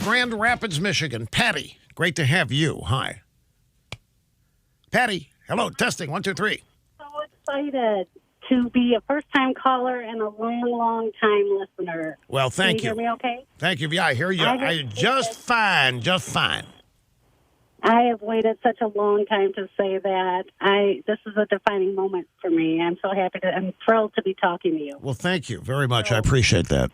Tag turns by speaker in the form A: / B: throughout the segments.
A: Grand Rapids, Michigan. Patty, great to have you. Hi. Patty, hello. Testing, 1, 2, 3.
B: So excited to be a first-time caller and a long time listener.
A: Well, thank you.
B: Can you hear me okay?
A: Thank you. Yeah, I hear you. Just fine.
B: I have waited such a long time to say that. This is a defining moment for me. I'm thrilled to be talking to you.
A: Well, thank you very much. I appreciate that.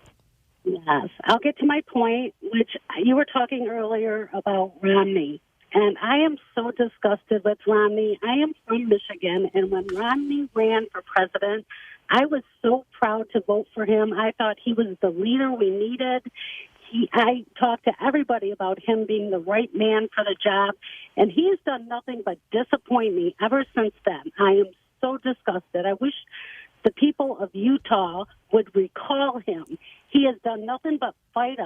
B: Yes. I'll get to my point, which you were talking earlier about Romney. And I am so disgusted with Romney. I am from Michigan, and when Romney ran for president, I was so proud to vote for him. I thought he was the leader we needed. I talked to everybody about him being the right man for the job, and he has done nothing but disappoint me ever since then. I am so disgusted. I wish the people of Utah would recall him. He has done nothing but fight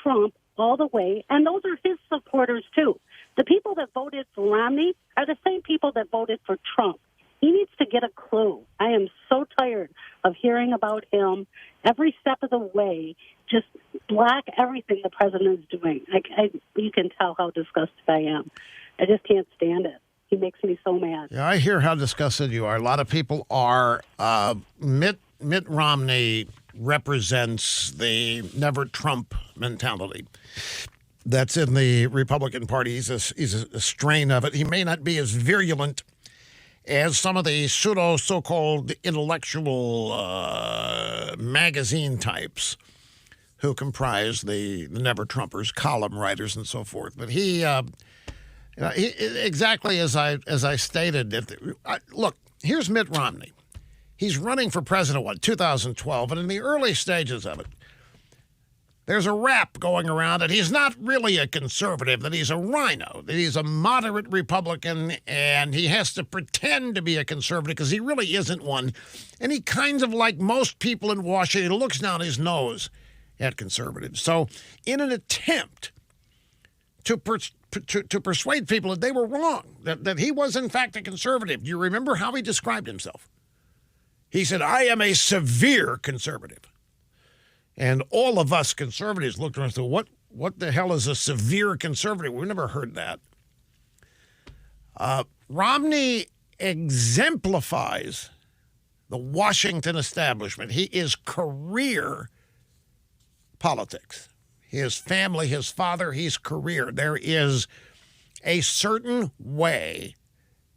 B: Trump all the way, and those are his supporters, too. The people that voted for Romney are the same people that voted for Trump. He needs to get a clue. I am so tired of hearing about him every step of the way. Just block everything the president is doing. You can tell how disgusted I am. I just can't stand it. He makes me so mad.
A: Yeah, I hear how disgusted you are. A lot of people are. Mitt Romney represents the never Trump mentality that's in the Republican Party. He's a strain of it. He may not be as virulent as some of the so-called intellectual magazine types who comprise the Never Trumpers, column writers, and so forth. But he exactly as I stated. Look, here's Mitt Romney. He's running for president, 2012, and in the early stages of it, there's a rap going around that he's not really a conservative, that he's a rhino, that he's a moderate Republican, and he has to pretend to be a conservative because he really isn't one. And he kind of, like most people in Washington, looks down his nose at conservatives. So in an attempt to persuade people that they were wrong, that he was, in fact, a conservative, do you remember how he described himself? He said, I am a severe conservative. And all of us conservatives looked around and said, what the hell is a severe conservative? We've never heard that. Romney exemplifies the Washington establishment. He is career politics. His family, his father, he's career. There is a certain way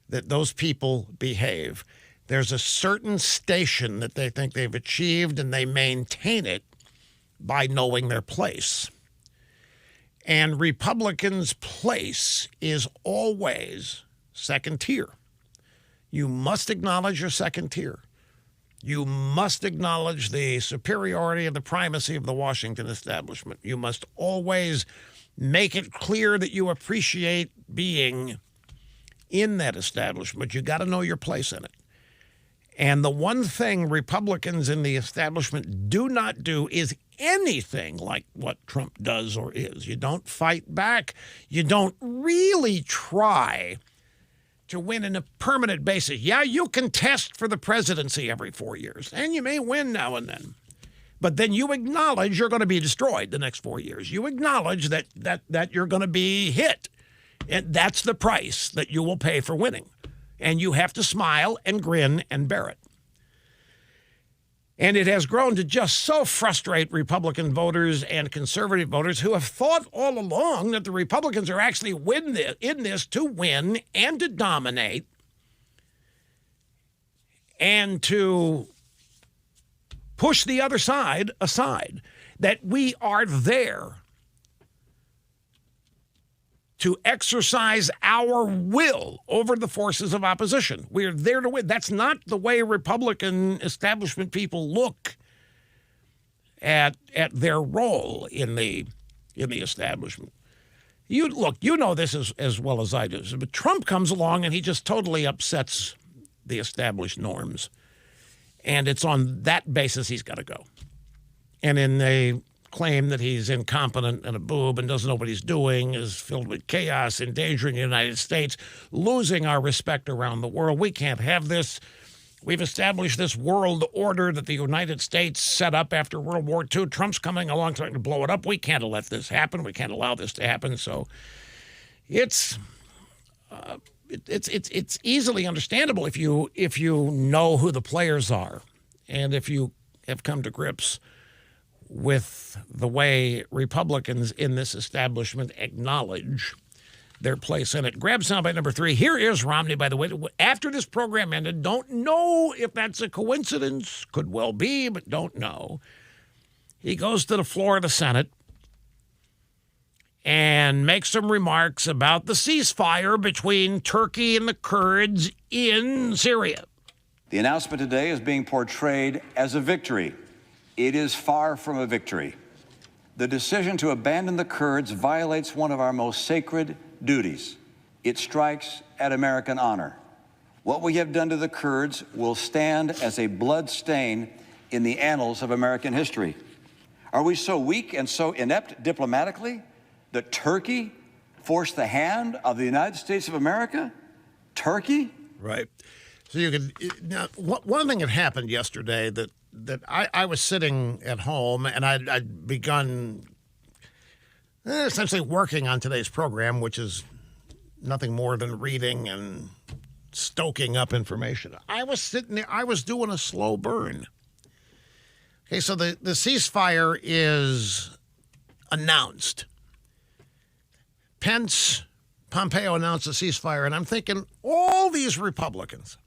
A: that those people behave. There's a certain station that they think they've achieved, and they maintain it by knowing their place. And Republicans' place is always second tier. You must acknowledge your second tier. You must acknowledge the superiority and the primacy of the Washington establishment. You must always make it clear that you appreciate being in that establishment. You got to know your place in it. And the one thing Republicans in the establishment do not do is anything like what Trump does or is. You don't fight back. You don't really try to win on a permanent basis. Yeah, you contest for the presidency every 4 years, and you may win now and then. But then you acknowledge you're going to be destroyed the next 4 years. You acknowledge that you're going to be hit. And that's the price that you will pay for winning. And you have to smile and grin and bear it. And it has grown to just so frustrate Republican voters and conservative voters who have thought all along that the Republicans are actually in this to win and to dominate and to push the other side aside, that we are there to exercise our will over the forces of opposition. We are there to win. That's not the way Republican establishment people look at their role in the establishment. You know this as well as I do. But Trump comes along and he just totally upsets the established norms. And it's on that basis he's got to go. And in the claim that he's incompetent and a boob and doesn't know what he's doing, is filled with chaos, endangering the United States, losing our respect around the world. We can't have this. We've established this world order that the United States set up after World War II. Trump's coming along trying to blow it up. We can't let this happen. We can't allow this to happen. So it's easily understandable if you know who the players are, and if you have come to grips with the way Republicans in this establishment acknowledge their place in it. Grab soundbite number 3. Here is Romney, by the way. After this program ended, don't know if that's a coincidence. Could well be, but don't know. He goes to the floor of the Senate and makes some remarks about the ceasefire between Turkey and the Kurds in Syria.
C: The announcement today is being portrayed as a victory. It is far from a victory. The decision to abandon the Kurds violates one of our most sacred duties. It strikes at American honor. What we have done to the Kurds will stand as a blood stain in the annals of American history. Are we so weak and so inept diplomatically that Turkey forced the hand of the United States of America? Turkey?
A: Right. So you can now. One thing that happened yesterday that I was sitting at home and I'd begun essentially working on today's program, which is nothing more than reading and stoking up information. I was sitting there. I was doing a slow burn. Okay, so the ceasefire is announced. Pompeo announced a ceasefire, and I'm thinking all these Republicans,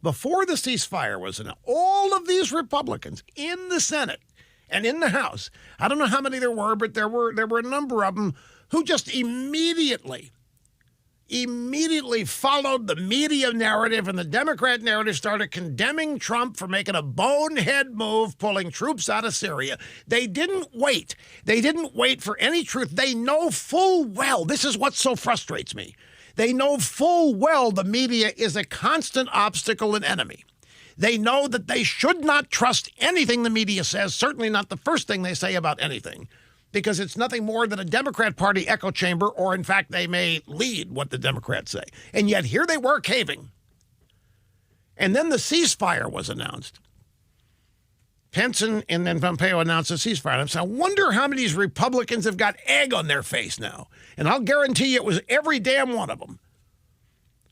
A: before the ceasefire was announced, all of these Republicans in the Senate and in the House, I don't know how many there were, but there were a number of them who just immediately followed the media narrative, and the Democrat narrative started condemning Trump for making a bonehead move, pulling troops out of Syria. They didn't wait. They didn't wait for any truth. They know full well, this is what so frustrates me. They know full well the media is a constant obstacle and enemy. They know that they should not trust anything the media says, certainly not the first thing they say about anything, because it's nothing more than a Democrat Party echo chamber, or in fact, they may lead what the Democrats say. And yet here they were caving. And then the ceasefire was announced. Pence and then Pompeo announced a ceasefire. And I wonder how many of these Republicans have got egg on their face now. And I'll guarantee you it was every damn one of them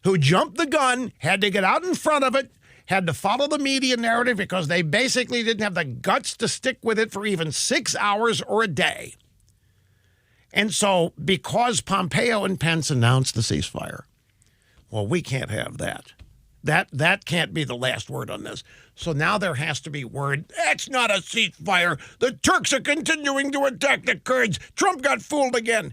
A: who jumped the gun, had to get out in front of it, had to follow the media narrative because they basically didn't have the guts to stick with it for even 6 hours or a day. And so because Pompeo and Pence announced the ceasefire, well, we can't have that. That can't be the last word on this. So now there has to be word. That's not a ceasefire. The Turks are continuing to attack the Kurds. Trump got fooled again.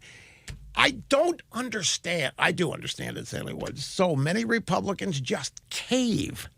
A: I don't understand. I do understand it, Sally Woods. So many Republicans just cave.